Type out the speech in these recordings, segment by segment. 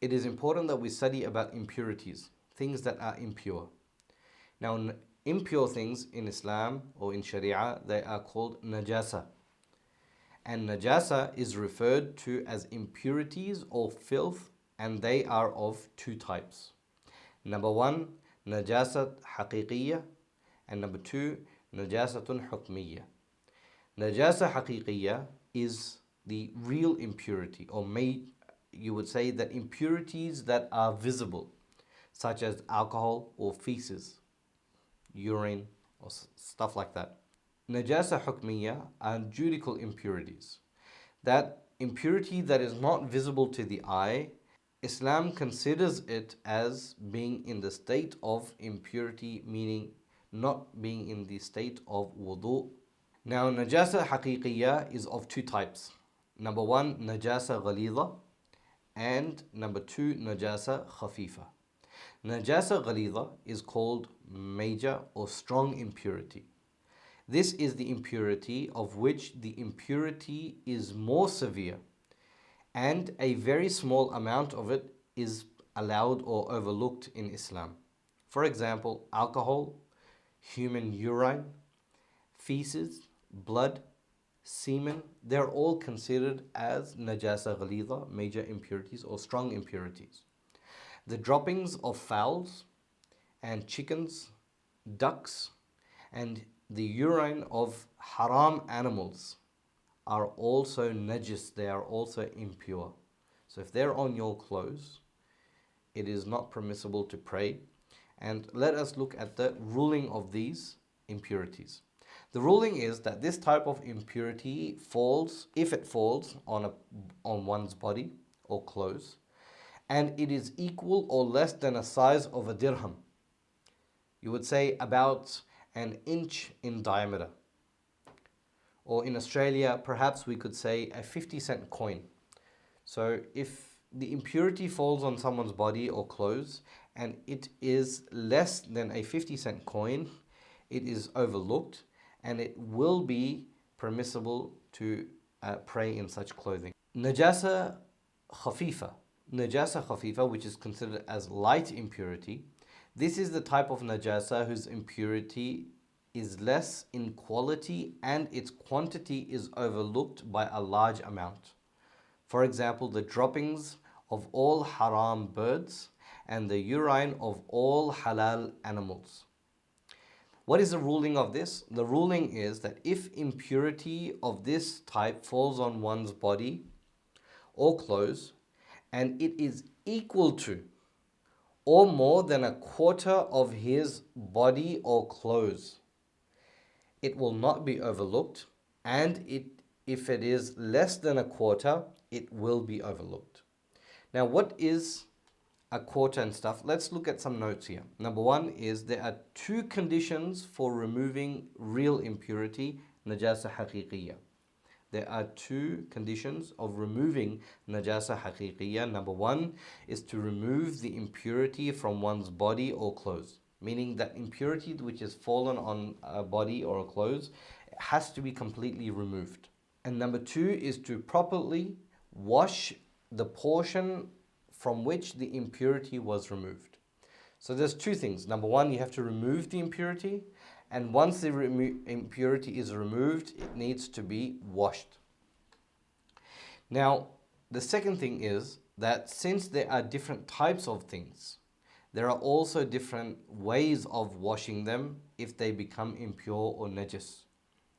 it is important that we study about impurities, things that are impure. Now, impure things in Islam or in Sharia, they are called najasa. And najasa is referred to as impurities or filth, and they are of two types. Number one, najasat haqiqiyya, and number two, najasatun hukmiyya. Najasa haqiqiyya is the real impurity, or you would say that impurities that are visible, such as alcohol or feces, urine, or stuff like that. Najasa hukmiyya are judicial impurities. That impurity that is not visible to the eye, Islam considers it as being in the state of impurity, meaning not being in the state of wudu. Now, najasa haqiqiyya is of two types. Number one, najasa ghalidha, and number two, najasa khafifa. Najasa ghalidha is called major or strong impurity. This is the impurity of which the impurity is more severe, and a very small amount of it is allowed or overlooked in Islam. For example, alcohol, human urine, feces, blood, semen, they're all considered as najasa ghalidha, major impurities or strong impurities. The droppings of fowls and chickens, ducks, and the urine of haram animals are also najis, they are also impure. So if they're on your clothes, it is not permissible to pray. And let us look at the ruling of these impurities. The ruling is that this type of impurity falls, if it falls on one's body or clothes, and it is equal or less than a size of a dirham. You would say about an inch in diameter. Or in Australia, perhaps we could say a 50-cent coin. So if the impurity falls on someone's body or clothes and it is less than a 50-cent coin, it is overlooked and it will be permissible to pray in such clothing. Najasa khafifa. Najasa khafifa, which is considered as light impurity. This is the type of najasa whose impurity is less in quality and its quantity is overlooked by a large amount. For example, the droppings of all haram birds and the urine of all halal animals. What is the ruling of this? The ruling is that if impurity of this type falls on one's body or clothes and it is equal to or more than a quarter of his body or clothes, it will not be overlooked, and if it is less than a quarter, it will be overlooked. Now, what is a quarter and stuff? Let's look at some notes here. Number one is there are two conditions for removing real impurity, najasa haqiqiyya. There are two conditions of removing najasa haqiqiyya. Number one is to remove the impurity from one's body or clothes, meaning that impurity which has fallen on a body or a clothes has to be completely removed. And number two is to properly wash the portion from which the impurity was removed. So there's two things. Number one, you have to remove the impurity, and once the impurity is removed, it needs to be washed. Now, the second thing is that since there are different types of things, there are also different ways of washing them if they become impure or najis.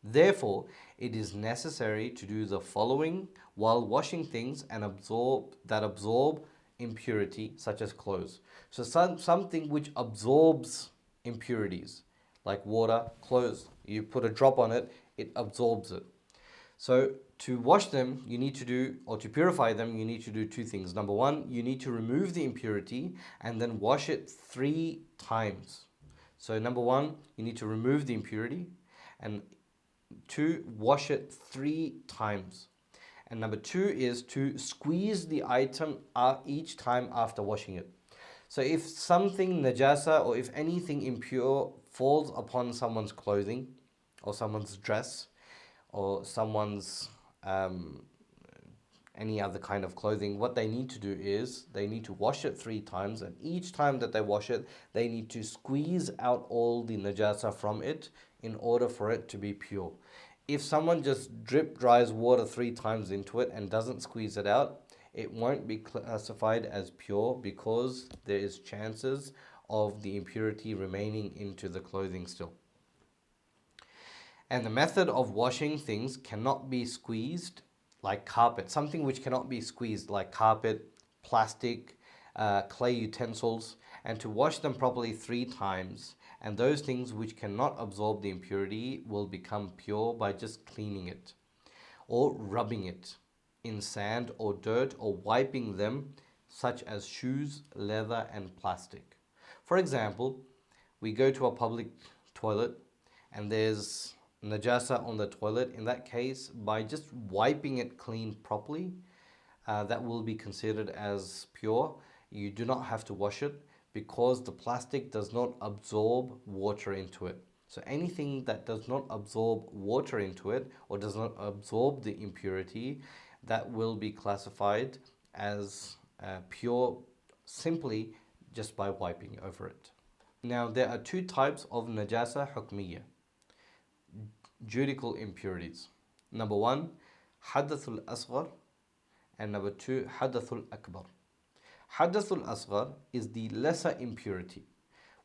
Therefore, it is necessary to do the following while washing things and absorb impurity, such as clothes. So something which absorbs impurities, like water, clothes, you put a drop on it, it absorbs it. So to wash them, you need to do, or to purify them, you need to do two things. Number one, you need to remove the impurity and then wash it 3 times. So number one, you need to remove the impurity, and 2, wash it 3 times. And number 2 is to squeeze the item each time after washing it. So if something najasa or if anything impure falls upon someone's clothing or someone's dress or someone's any other kind of clothing, what they need to do is they need to wash it 3 times, and each time that they wash it, they need to squeeze out all the najasa from it in order for it to be pure. If someone just drip dries water 3 times into it and doesn't squeeze it out, it won't be classified as pure because there is chances of the impurity remaining into the clothing still. And the method of washing things cannot be squeezed like carpet. Something which cannot be squeezed like carpet, plastic, clay utensils, and to wash them properly 3 times. And those things which cannot absorb the impurity will become pure by just cleaning it or rubbing it in sand or dirt or wiping them, such as shoes, leather, and plastic. For example, we go to a public toilet and there's najasa on the toilet. In that case, by just wiping it clean properly, that will be considered as pure. You do not have to wash it because the plastic does not absorb water into it. So anything that does not absorb water into it or does not absorb the impurity, that will be classified as pure simply just by wiping over it. Now there are 2 types of najasa hukmiyya, juridical impurities. Number 1, hadathul asghar, and number 2, hadathul akbar. Hadathul asghar is the lesser impurity,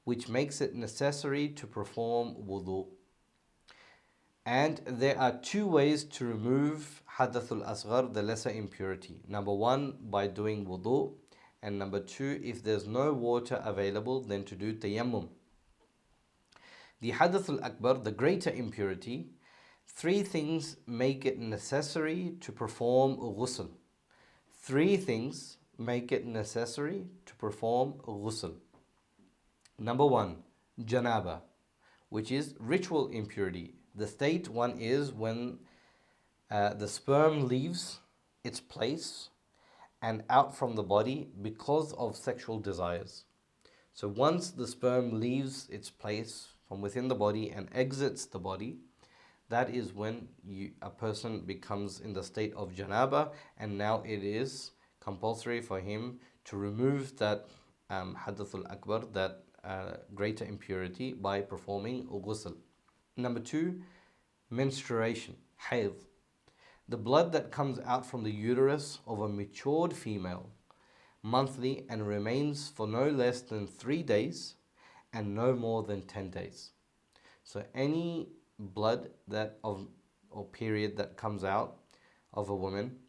which makes it necessary to perform wudu. And there are 2 ways to remove hadathul asghar, the lesser impurity. Number 1, by doing wudu, and number 2, if there's no water available, then to do tayammum. The hadathul akbar, the greater impurity, 3 things make it necessary to perform ghusl. 3 things make it necessary to perform ghusl. Number 1, janaba, which is ritual impurity. The state one is when the sperm leaves its place and out from the body because of sexual desires. So once the sperm leaves its place from within the body and exits the body, that is when a person becomes in the state of janaba, and now it is compulsory for him to remove that hadathul akbar, that greater impurity, by performing ghusl. Number 2, menstruation, hayd. The blood that comes out from the uterus of a matured female monthly and remains for no less than 3 days and no more than 10 days. So any blood or period that comes out of a woman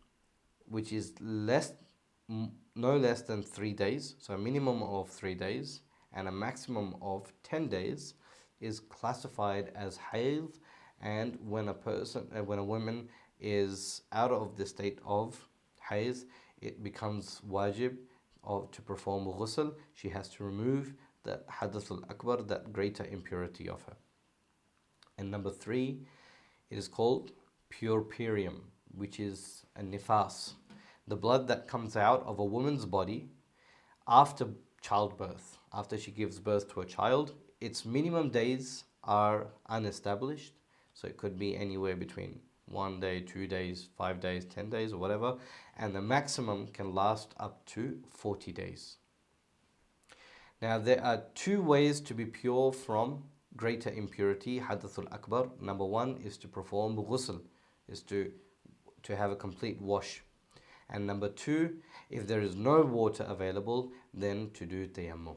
which is no less than 3 days, so a minimum of 3 days and a maximum of 10 days, is classified as hayd. And when a woman is out of the state of hayd, it becomes wajib to perform ghusl. She has to remove that hadathul akbar, that greater impurity of her. And number 3, it is called puerperium, which is a nifas, the blood that comes out of a woman's body after childbirth, after she gives birth to a child. Its minimum days are unestablished, so it could be anywhere between 1 day, 2 days, 5 days, 10 days, or whatever, and the maximum can last up to 40 days. Now there are 2 ways to be pure from greater impurity, hadathul akbar. Number 1 is to perform ghusl, is to have a complete wash. And number 2, if there is no water available, then to do tayammum.